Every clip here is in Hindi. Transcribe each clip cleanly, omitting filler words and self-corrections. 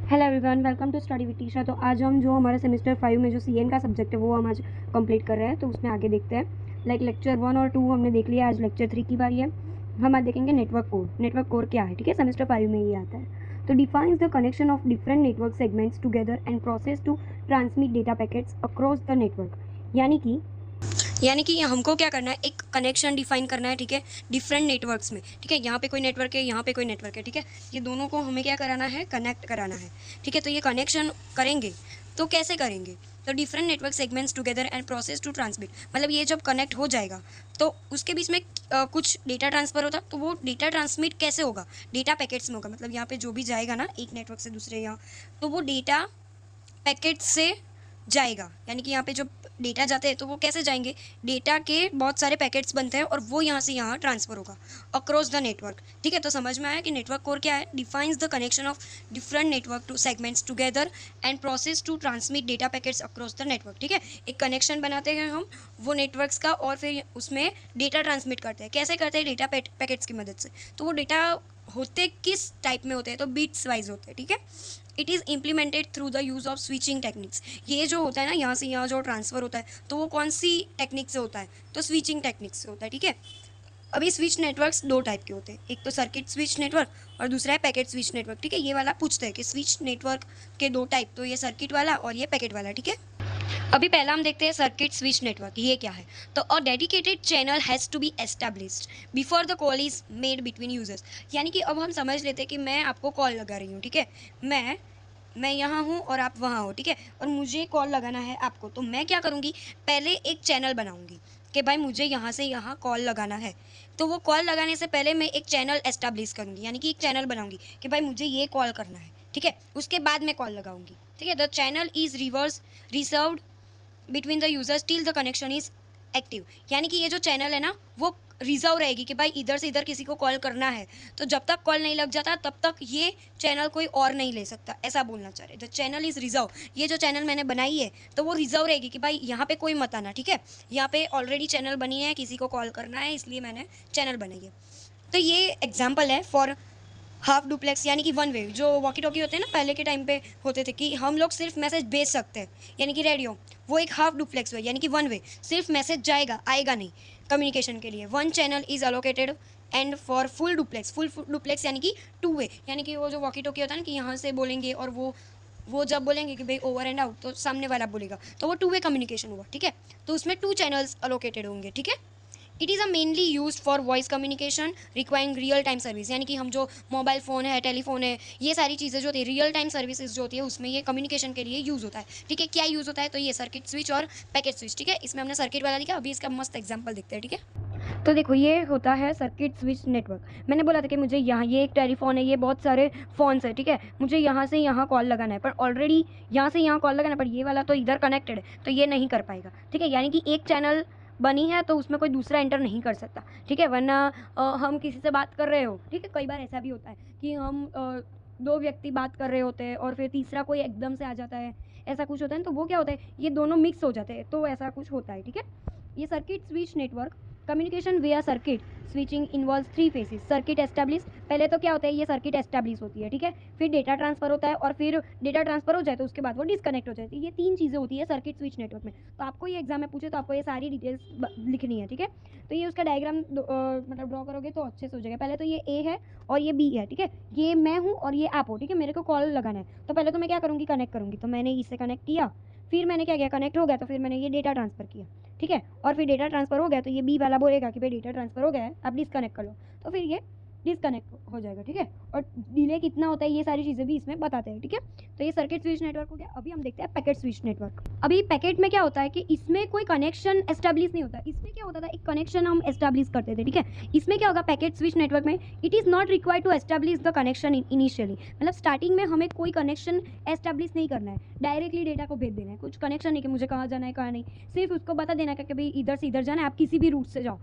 Hello everyone, welcome to study with Tisha. तो आज हम जो हमारे सेमेस्टर 5 में जो सीएन का सब्जेक्ट है वो हम आज कंप्लीट कर रहे हैं। तो उसमें आगे देखते हैं। लेक्चर 1 और 2 हमने देख लिया, आज लेक्चर 3 की बारी है। हम आज देखेंगे नेटवर्क कोर। नेटवर्क कोर क्या है, ठीक है, सेमेस्टर 5 में ये आता है। तो defines the connection of different network segments together and process to transmit data packets across the network. यानी कि हमको क्या करना है, एक कनेक्शन डिफाइन करना है, ठीक है, डिफरेंट नेटवर्क्स में, ठीक है। यहाँ पे कोई नेटवर्क है, यहाँ पे कोई नेटवर्क है, ठीक है। ये दोनों को हमें क्या कराना है, कनेक्ट कराना है, ठीक है। तो ये कनेक्शन करेंगे तो कैसे करेंगे, तो different network segments together and process to transmit, मतलब ये जब कनेक्ट हो जाएगा तो उसके बीच में कुछ डेटा ट्रांसफ़र होता, तो वो डेटा ट्रांसमिट कैसे होगा, डेटा पैकेट्स में होगा। मतलब यहाँ पे जो भी जाएगा ना एक नेटवर्क से दूसरे यहाँ, तो वो डेटा पैकेट से जाएगा। यानी कि यहाँ पे जो डेटा जाते हैं तो वो कैसे जाएंगे, डेटा के बहुत सारे पैकेट्स बनते हैं और वो यहाँ से यहाँ ट्रांसफ़र होगा अक्रॉस द नेटवर्क, ठीक है। तो समझ में आया कि नेटवर्क कोर क्या है, defines the connection of different network to segments together and process to transmit data packets across the network, ठीक है। एक कनेक्शन बनाते हैं हम वो नेटवर्क्स का और फिर उसमें डेटा ट्रांसमिट करते हैं। कैसे करते हैं, डेटा पैकेट्स की मदद से। तो वो डेटा होते किस टाइप में होते हैं, तो बिट्स वाइज होते हैं, ठीक है। It is implemented through the use of switching techniques. ये जो होता है ना, यहाँ से यहाँ जो ट्रांसफ़र होता है तो वो कौन सी टेक्निक से होता है, तो स्विचिंग टेक्निक से होता है, ठीक है। अभी स्विच नेटवर्क्स दो टाइप के होते हैं, एक तो सर्किट स्विच नेटवर्क और दूसरा है पैकेट स्विच नेटवर्क, ठीक है। ये वाला पूछते हैं कि स्विच नेटवर्क के दो टाइप, तो ये सर्किट वाला और ये पैकेट वाला, ठीक है। अभी पहला हम देखते हैं सर्किट स्विच नेटवर्क, ये क्या है। तो a dedicated channel has to be established before the call is made between users. यानी कि अब हम समझ लेते हैं कि मैं आपको कॉल लगा रही हूँ, ठीक है। मैं यहाँ हूँ और आप वहाँ हो, ठीक है, और मुझे कॉल लगाना है आपको। तो मैं क्या करूँगी, पहले एक चैनल बनाऊँगी कि भाई मुझे यहाँ से यहाँ कॉल लगाना है। तो वो कॉल लगाने से पहले मैं एक चैनल एस्टैब्लिश करूँगी, यानी कि एक चैनल बनाऊँगी कि भाई मुझे ये कॉल करना है, ठीक है। उसके बाद मैं कॉल लगाऊँगी, ठीक है। The channel is reserved between the users till the connection is active. यानी कि ये जो चैनल है ना वो रिजर्व रहेगी कि भाई इधर से इधर किसी को कॉल करना है, तो जब तक कॉल नहीं लग जाता तब तक ये चैनल कोई और नहीं ले सकता, ऐसा बोलना चाह रहे। द चैनल इज़ रिजर्व, ये जो चैनल मैंने बनाई है तो वो रिजर्व रहेगी कि भाई यहाँ पे कोई मत आना, ठीक है। यहाँ पे ऑलरेडी चैनल बनी है, किसी को कॉल करना है इसलिए मैंने चैनल बनाई है। तो ये एग्जाम्पल है फॉर हाफ डुप्लेक्स, यानी कि वन वे। जो वॉकी टॉकी होते हैं ना, पहले के टाइम पे होते थे कि हम लोग सिर्फ मैसेज भेज सकते हैं, यानी कि रेडियो, वो एक हाफ डुप्लेक्स वे, यानी कि वन वे, सिर्फ मैसेज जाएगा आएगा नहीं कम्युनिकेशन के लिए। One channel is allocated and for full duplex यानी कि टू वे, यानी कि वो जो वॉकी टॉकी होता है ना कि यहाँ से बोलेंगे और वो जब बोलेंगे कि भाई ओवर एंड आउट, तो सामने वाला बोलेगा, तो वो टू वे कम्युनिकेशन हुआ, ठीक है। तो उसमें टू चैनल्स अलोकेटेड होंगे, ठीक है। It is a mainly use for voice communication requiring real time service, यानी कि हम जो मोबाइल फ़ोन है, टेलीफोन है, ये सारी चीज़ें जो होती है रियल टाइम सर्विसेज जो होती है उसमें ये कम्युनिकेशन के लिए यूज़ होता है, ठीक है। क्या यूज़ होता है, तो ये सर्किट स्विच और पैकेट स्विच, ठीक है। इसमें हमने सर्किट वाला लिखा, अभी इसका मस्त एग्जाम्पल देखते हैं, ठीक है। तो देखो ये होता है सर्किट स्विच नेटवर्क। मैंने बोला था कि मुझे यहाँ ये एक टेलीफोन है, ये बहुत सारे फ़ोन्स है, ठीक है। मुझे यहाँ से यहाँ कॉल लगाना है, पर ऑलरेडी यहाँ से यहाँ कॉल लगाना है, पर ये वाला तो इधर कनेक्टेड है तो ये नहीं कर पाएगा, ठीक है। यानी कि एक चैनल बनी है तो उसमें कोई दूसरा एंटर नहीं कर सकता, ठीक है। वरना हम किसी से बात कर रहे हो, ठीक है, कई बार ऐसा भी होता है कि हम दो व्यक्ति बात कर रहे होते हैं और फिर तीसरा कोई एकदम से आ जाता है, ऐसा कुछ होता है। तो वो क्या होता है, ये दोनों मिक्स हो जाते हैं, तो ऐसा कुछ होता है, ठीक है। ये सर्किट स्विच नेटवर्क कम्युनिकेशन विया circuit switching involve three faces. Circuit establish, पहले तो क्या होता है, ये सर्किट एस्टैब्लिश होती है, ठीक है। फिर डेटा ट्रांसफर होता है और फिर डेटा ट्रांसफर हो जाए तो उसके बाद वो डिस्कनेक्ट हो जाती है। ये तीन चीज़ें होती है सर्किट स्विच नेटवर्क में। तो आपको ये एग्जाम में पूछे तो आपको ये सारी डिटेल्स लिखनी है, ठीक है। तो ये उसका डायग्राम मतलब ड्रॉ करोगे तो अच्छे से हो जाएगा। पहले तो ये ए है और ये बी है, ठीक है। ये मैं हूँ और ये आप हो, ठीक है। मेरे को कॉल लगाना है तो पहले तो मैं क्या करूँगी, कनेक्ट करूँगी। तो मैंने इससे कनेक्ट किया, फिर मैंने क्या किया, कनेक्ट हो गया तो फिर मैंने ये डेटा ट्रांसफ़र किया, ठीक है। और फिर डेटा ट्रांसफ़र हो गया तो ये बी वाला बोलेगा कि भाई डेटा ट्रांसफ़र हो गया है, आप डिस्कनेक्ट कर लो, तो फिर ये डिस्कनेक्ट हो जाएगा, ठीक है। और डिले कितना होता है ये सारी चीज़ें भी इसमें बताते हैं, ठीक है। तो ये सर्किट स्विच नेटवर्क हो गया। अभी हम देखते हैं पैकेट स्विच नेटवर्क। अभी पैकेट में क्या होता है कि इसमें कोई कनेक्शन एस्टैब्लिश नहीं होता। इसमें क्या होता था, एक कनेक्शन हम एस्टैब्लिश करते थे, ठीक है। इसमें क्या होगा, पैकेट स्विच नेटवर्क में it is not required to establish the connection initially, मतलब स्टार्टिंग में हमें कोई कनेक्शन एस्टैब्लिश नहीं करना है, डायरेक्टली डेटा को भेज देना है। कुछ कनेक्शन नहीं कि मुझे कहाँ जाना है कहाँ नहीं, सिर्फ उसको बता देना है कि भाई इधर से इधर जाना है, आप किसी भी रूट से जाओ।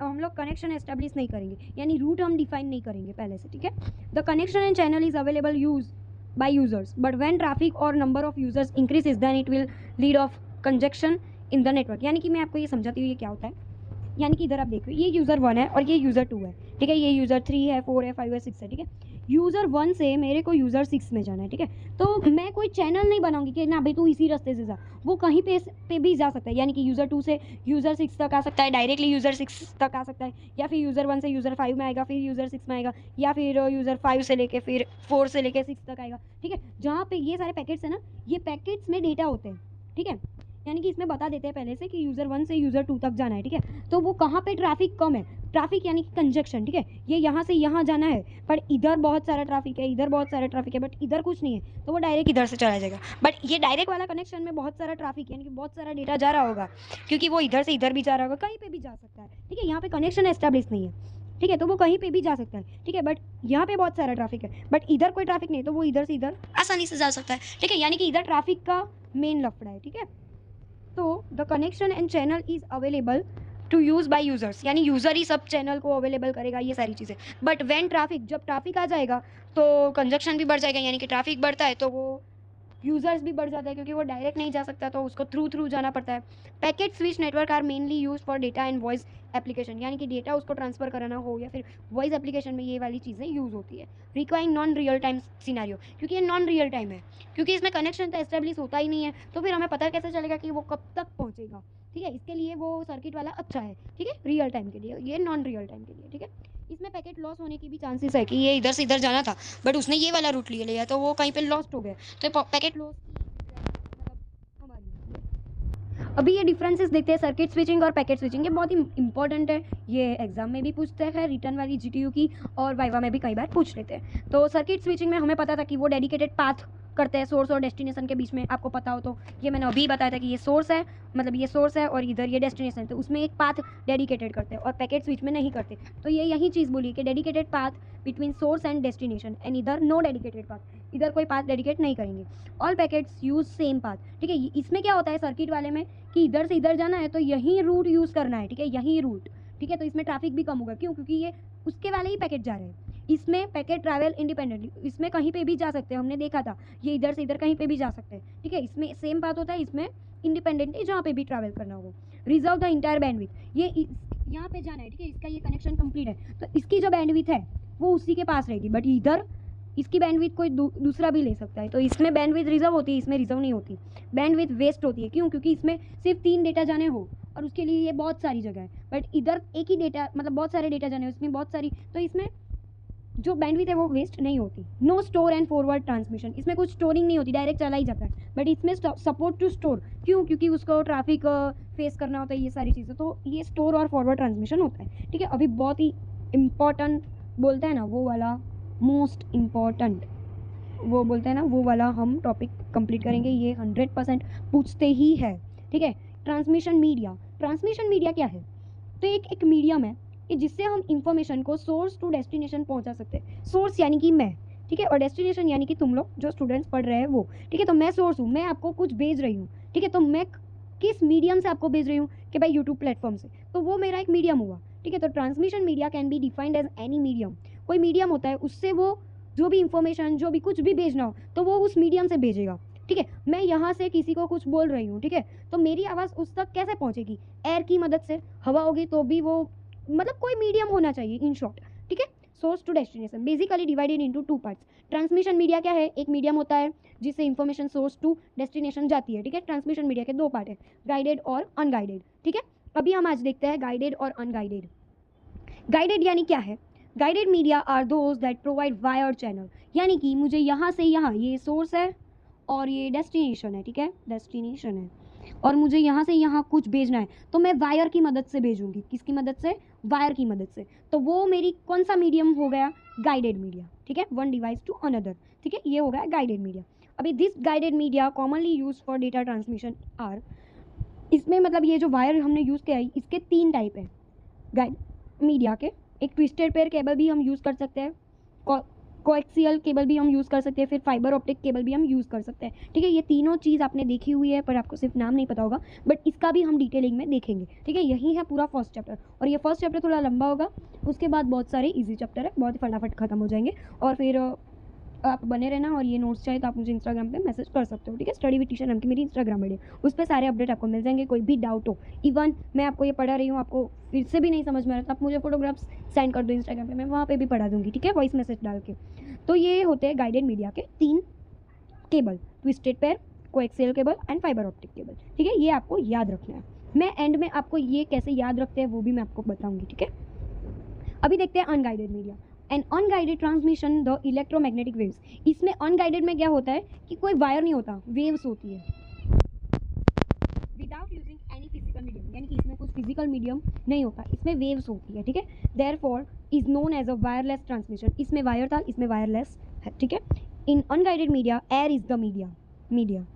हम लोग कनेक्शन एस्टैब्लिश नहीं करेंगे, यानी रूट हम डिफाइन नहीं करेंगे पहले से, ठीक है। The connection and channel is available use by users, but when traffic or number of users increases then it will lead of congestion in the network। यानी कि मैं आपको ये समझाती हूँ ये क्या होता है। यानी कि इधर आप देखो, ये यूज़र 1 है और ये यूज़र 2 है, ठीक है। ये यूज़र 3 है, 4 है, 5 है, 6 है, ठीक है। यूज़र 1 से मेरे को यूज़र 6 में जाना है, ठीक है। तो मैं कोई चैनल नहीं बनाऊंगी कि ना भाई तू इसी रास्ते से जा, वो कहीं पे भी जा सकता है, यानी कि यूज़र 2 से यूज़र 6 तक आ सकता है, डायरेक्टली यूज़र 6 तक आ सकता है, या फिर यूज़र 1 से यूज़र 5 में आएगा, फिर यूज़र 6 में आएगा, या फिर यूज़र 5 से लेके फिर 4 से लेके 6 तक आएगा, ठीक है। जहाँ पे ये सारे पैकेट्स हैं ना, ये पैकेट्स में डेटा होते हैं, ठीक है। यानी कि इसमें बता देते हैं पहले से कि यूज़र 1 से यूज़र 2 तक जाना है, ठीक है। तो वो कहाँ पे ट्रैफिक कम है, ट्रैफिक यानी कि कंजक्शन, ठीक है। ये यहाँ से यहाँ जाना है, पर इधर बहुत सारा ट्रैफिक है, इधर बहुत सारा ट्रैफिक है, बट इधर कुछ नहीं है, तो वो डायरेक्ट इधर से चला जाएगा। बट ये डायरेक्ट वाला कनेक्शन में बहुत सारा ट्रैफिक यानी कि बहुत सारा डेटा जा रहा होगा, क्योंकि वो इधर से इधर भी जा रहा होगा, कहीं पे भी जा सकता है, ठीक है। यहाँ पे कनेक्शन एस्टेब्लिश नहीं है, ठीक है, तो वो कहीं पे भी जा सकता है, ठीक है। बट यहाँ पे बहुत सारा ट्रैफिक है, बट इधर कोई ट्रैफिक नहीं, तो वो इधर से इधर आसानी से जा सकता है, ठीक है। यानी कि इधर ट्रैफिक का मेन लफड़ा है, ठीक है। तो the connection and channel is available to use by users, यानी यूज़र ही सब चैनल को अवेलेबल करेगा, ये सारी चीज़ें। बट व्हेन ट्रैफिक, जब ट्रैफिक आ जाएगा तो कंजक्शन भी बढ़ जाएगा, यानी कि ट्रैफिक बढ़ता है तो वो यूज़र्स भी बढ़ जाता है, क्योंकि वो डायरेक्ट नहीं जा सकता, तो उसको थ्रू जाना पड़ता है। Packet switch network are mainly use for data and voice application, यानी कि डेटा उसको ट्रांसफर कराना हो या फिर वॉइस एप्लीकेशन में ये वाली चीज़ें यूज़ होती है। Requiring non real time scenario, क्योंकि ये नॉन रियल टाइम है, क्योंकि इसमें कनेक्शन तो एस्टेब्लिश होता ही नहीं है, तो फिर हमें पता कैसे चलेगा कि वो कब तक पहुँचेगा, ठीक है। इसके लिए वो सर्किट वाला अच्छा है, ठीक है, रियल टाइम के लिए, ये नॉन रियल टाइम के लिए, ठीक है। इसमें पैकेट लॉस होने की भी चांसेस है कि ये इधर से इधर जाना था, बट उसने ये वाला रूट ले लिया, तो वो कहीं पे लॉस्ट हो गया, तो पैकेट लॉस अभी ये डिफरेंसेस देखते हैं सर्किट स्विचिंग और पैकेट स्विचिंग। ये बहुत ही इंपॉर्टेंट है, ये एग्जाम में भी पूछते हैं, रिटर्न वाली जीटीयू की, और वाइवा में भी कई बार पूछ लेते हैं। तो सर्किट स्विचिंग में हमें पता था कि वो डेडिकेटेड पाथ करते हैं सोर्स और डेस्टिनेशन के बीच में, आपको पता हो तो। ये मैंने अभी बताया था कि ये सोर्स है, मतलब ये सोर्स है और इधर ये डेस्टिनेशन है, तो उसमें एक पाथ डेडिकेटेड करते हैं, और पैकेट स्विच में नहीं करते। तो ये यही चीज़ बोली कि dedicated path between source and destination, and इधर नो डेडिकेटेड पाथ, इधर कोई पाथ डेडिकेट नहीं करेंगे। All packets use same path, ठीक है। इसमें क्या होता है सर्किट वाले में कि इधर से इधर जाना है तो यही रूट यूज़ करना है, ठीक है, यही रूट, ठीक है। तो इसमें ट्रैफिक भी कम होगा, क्यों? क्योंकि ये उसके वाले ही पैकेट जा रहे हैं। इसमें पैकेट ट्रैवल इंडिपेंडेंटली, इसमें कहीं पे भी जा सकते हैं, हमने देखा था, ये इधर से इधर कहीं पे भी जा सकते हैं, ठीक है। इसमें सेम बात होता है, इसमें इंडिपेंडेंटली जहाँ पे भी ट्रैवल करना हो। रिजर्व द इंटायर बैंडविड्थ, ये यहाँ पे जाना है, ठीक है, इसका ये कनेक्शन कंप्लीट है, तो इसकी जो बैंडविड्थ है वो उसी के पास रहेगी, बट इधर इसकी बैंडविड्थ कोई दूसरा भी ले सकता है। तो इसमें बैंडविड्थ रिजर्व होती है, इसमें रिजर्व नहीं होती, बैंडविड्थ वेस्ट होती है। क्यों? क्योंकि इसमें सिर्फ 3 डेटा जाने हो और उसके लिए ये बहुत सारी जगह है, बट इधर एक ही डेटा, मतलब बहुत सारे डेटा जाने हो, उसमें बहुत सारी, तो इसमें जो बैंडविड्थ है वो वेस्ट नहीं होती। No store and forward transmission, इसमें कुछ स्टोरिंग नहीं होती, डायरेक्ट चला ही जाता है, बट इसमें सपोर्ट टू स्टोर। क्यों? क्योंकि उसको ट्रैफिक फेस करना होता है, ये सारी चीज़ें, तो ये स्टोर और फॉरवर्ड ट्रांसमिशन होता है, ठीक है। अभी बहुत ही इंपॉर्टेंट बोलते हैं ना वो वाला, मोस्ट इम्पॉर्टेंट वो बोलते हैं ना वो वाला हम टॉपिक कंप्लीट करेंगे, ये 100% पूछते ही है, ठीक है। ट्रांसमिशन मीडिया, ट्रांसमिशन मीडिया क्या है? तो एक मीडियम है कि जिससे हम इंफॉर्मेशन को सोर्स टू डेस्टिनेशन पहुंचा सकते हैं। सोर्स यानी कि मैं, ठीक है, और डेस्टिनेशन यानी कि तुम लोग जो स्टूडेंट्स पढ़ रहे हैं वो, ठीक है। तो मैं सोर्स हूँ, मैं आपको कुछ भेज रही हूँ, ठीक है। तो मैं किस मीडियम से आपको भेज रही हूँ? कि भाई यूट्यूब प्लेटफॉर्म से, तो वो मेरा एक मीडियम हुआ, ठीक है। तो transmission media can be defined as any medium, कोई मीडियम होता है, उससे वो जो भी इंफॉर्मेशन, जो भी कुछ भी भेजना हो, तो वो उस मीडियम से भेजेगा, ठीक है। मैं यहाँ से किसी को कुछ बोल रही हूँ, ठीक है, तो मेरी आवाज़ उस तक कैसे पहुँचेगी? एयर की मदद से, हवा होगी तो भी वो, मतलब कोई मीडियम होना चाहिए इन शॉर्ट, ठीक है। Source to destination basically divided into 2 parts. Transmission media क्या है? एक मीडियम होता है जिससे इंफॉर्मेशन सोर्स टू डेस्टिनेशन जाती है, ठीक है। ट्रांसमिशन मीडिया के 2 पार्ट है, गाइडेड और अनगाइडेड, ठीक है। अभी हम आज देखते हैं गाइडेड और अनगाइडेड। गाइडेड यानी क्या है? Guided media are those that provide wire channel, यानी कि मुझे यहाँ से यहाँ, ये सोर्स है और ये डेस्टिनेशन है, ठीक है, डेस्टिनेशन है, और मुझे यहाँ से यहाँ कुछ भेजना है, तो मैं वायर की मदद से भेजूंगी। किसकी मदद से? वायर की मदद से। तो वो मेरी कौन सा मीडियम हो गया? गाइडेड मीडिया, ठीक है। वन डिवाइस टू अनदर, ठीक है, ये हो गया गाइडेड मीडिया। अभी this guided media commonly use for data transmission are, इसमें मतलब ये जो वायर हमने यूज़ किया है इसके 3 टाइप है गाइड मीडिया के। एक ट्विस्टेड पेयर केबल भी हम यूज़ कर सकते हैं, कोएक्सियल केबल भी हम यूज़ कर सकते हैं, फिर फाइबर ऑप्टिक केबल भी हम यूज़ कर सकते हैं, ठीक है। ये तीनों चीज़ आपने देखी हुई है, पर आपको सिर्फ नाम नहीं पता होगा, बट इसका भी हम डिटेलिंग में देखेंगे, ठीक है। यही है पूरा फर्स्ट चैप्टर, और ये फर्स्ट चैप्टर थोड़ा लंबा होगा, उसके बाद बहुत सारे इजी चैप्टर है, बहुत फटाफट खत्म हो जाएंगे। और फिर आप बने रहना, और ये नोट्स चाहिए तो आप मुझे इंस्टाग्राम पे मैसेज कर सकते हो, ठीक है। स्टडी विद टीचर नाम की मेरी इंस्टाग्राम आईडी, उस पर सारे अपडेट आपको मिल जाएंगे। कोई भी डाउट हो, इवन मैं आपको ये पढ़ा रही हूँ, आपको फिर से भी नहीं समझ में आ रहा, तो आप मुझे फोटोग्राफ्स सेंड कर दो इंस्टाग्राम पे, मैं वहाँ पे भी पढ़ा दूँगी, ठीक है, वॉइस मैसेज डाल के। तो ये होते हैं गाइडेड मीडिया के 3 cable, twisted pair, coaxial cable and fibre optic cable. ठीक है, ये आपको याद रखना है। मैं एंड में आपको ये कैसे याद रखते हैं वो भी मैं आपको बताऊंगी। ठीक है, अभी देखते हैं unguided media and unguided transmission the electromagnetic waves. इसमें अनगाइडेड में क्या होता है कि कोई वायर नहीं होता, वेव्स होती है without using any physical medium, यानी कि इसमें कुछ फिजिकल मीडियम नहीं होता, इसमें वेव्स होती है। ठीक है, therefore is known as a wireless transmission. इसमें वायर था, इसमें वायरलेस है। ठीक है, in unguided media air is the media.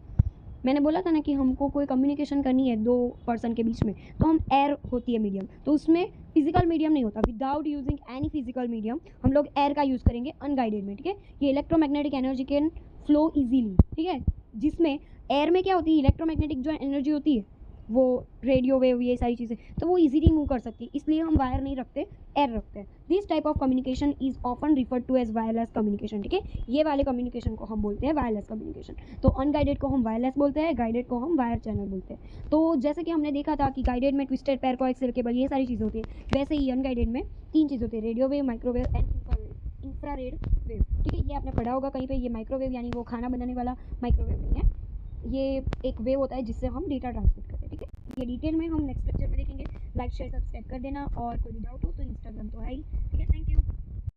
मैंने बोला था ना कि हमको कोई कम्युनिकेशन करनी है 2 पर्सन के बीच में, तो हम एयर होती है मीडियम, तो उसमें फिजिकल मीडियम नहीं होता। Without using any physical medium हम लोग एयर का यूज़ करेंगे अनगाइडेड में। ठीक है, ये electromagnetic energy can flow easily. ठीक है, जिसमें एयर में क्या होती है, इलेक्ट्रोमैग्नेटिक जो एनर्जी होती है वो रेडियो वेव, ये सारी चीज़ें, तो वो इजीली मूव कर सकती है, इसलिए हम वायर नहीं रखते, एयर रखते हैं। This type of communication is often referred to as wireless communication. ठीक है, ये वाले कम्युनिकेशन को हम बोलते हैं वायरलेस कम्युनिकेशन। तो अनगाइडेड को हम वायरलेस बोलते हैं, गाइडेड को हम वायर चैनल बोलते हैं। तो जैसे कि हमने देखा था कि गाइडेड में ट्विस्टेड पेयर, कोएक्सियल केबल, ये सारी चीज़ें होती है, वैसे ही अनगाइडेड में 3 चीज़ होती है, radio wave, microwave and infrared wave. ठीक है, ये आपने पढ़ा होगा कहीं पे। ये माइक्रोवेव यानी वो खाना बनाने वाला माइक्रोवेव नहीं है, ये एक वेव होता है जिससे हम डेटा ट्रांसमिट करते हैं। ठीक है, ये डिटेल में हम नेक्स्ट लेक्चर में देखेंगे। लाइक शेयर सब्सक्राइब कर देना, और कोई भी डाउट हो तो इंस्टाग्राम तो है ही,